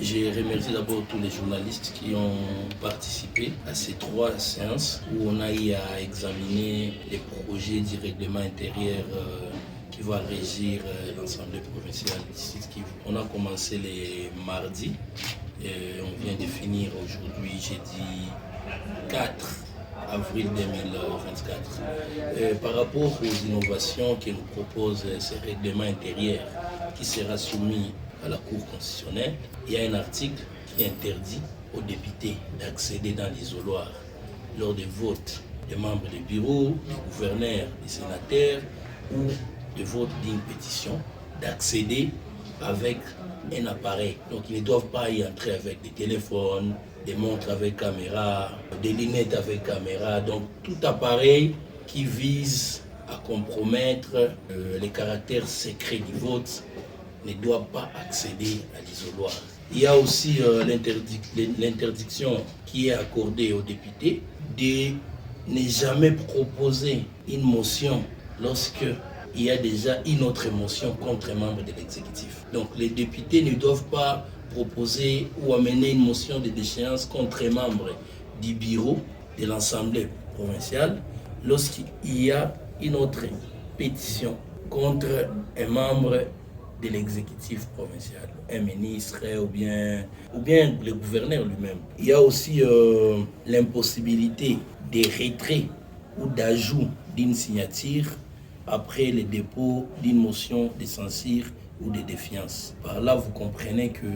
Je remercie d'abord tous les journalistes qui ont participé à ces 3 séances où on a eu à examiner les projets du règlement intérieur qui va régir l'Assemblée provinciale du Sud Kivu. On a commencé les mardis et on vient de finir aujourd'hui, jeudi 4 avril 2024. Par rapport aux innovations que nous propose ce règlement intérieur qui sera soumis à la Cour constitutionnelle, il y a un article qui interdit aux députés d'accéder dans l'isoloir lors des votes des membres du bureau, du gouverneur, des sénateurs ou de vote d'une pétition, d'accéder avec un appareil. Donc ils ne doivent pas y entrer avec des téléphones, des montres avec caméra, des lunettes avec caméra, donc tout appareil qui vise à compromettre les caractères secrets du vote ne doit pas accéder à l'isoloir. Il y a aussi l'interdiction qui est accordée aux députés de ne jamais proposer une motion lorsque il y a déjà une autre motion contre un membre de l'exécutif. Donc les députés ne doivent pas proposer ou amener une motion de déchéance contre un membre du bureau de l'Assemblée provinciale lorsqu'il y a une autre pétition contre un membre de l'exécutif provincial, un ministre ou bien le gouverneur lui-même. Il y a aussi l'impossibilité de retrait ou d'ajout d'une signature après le dépôt d'une motion de censure ou de défiance. Par là, vous comprenez que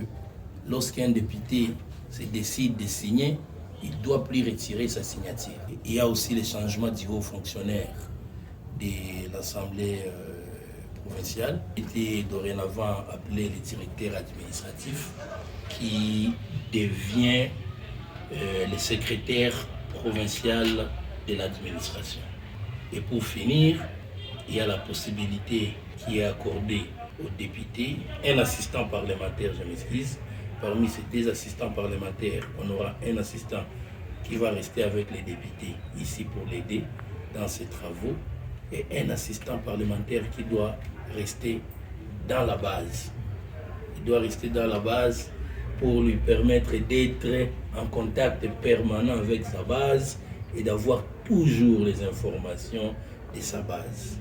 lorsqu'un député se décide de signer, il ne doit plus retirer sa signature. Il y a aussi le changement du haut fonctionnaire de l'Assemblée provinciale, qui était dorénavant appelé le directeur administratif, qui devient le secrétaire provincial de l'administration. Et pour finir, il y a la possibilité qui est accordée aux députés, un assistant parlementaire, je m'excuse. Parmi ces 2 assistants parlementaires, on aura un assistant qui va rester avec les députés ici pour l'aider dans ses travaux et un assistant parlementaire qui doit rester dans la base. Il doit rester dans la base pour lui permettre d'être en contact permanent avec sa base et d'avoir toujours les informations de sa base.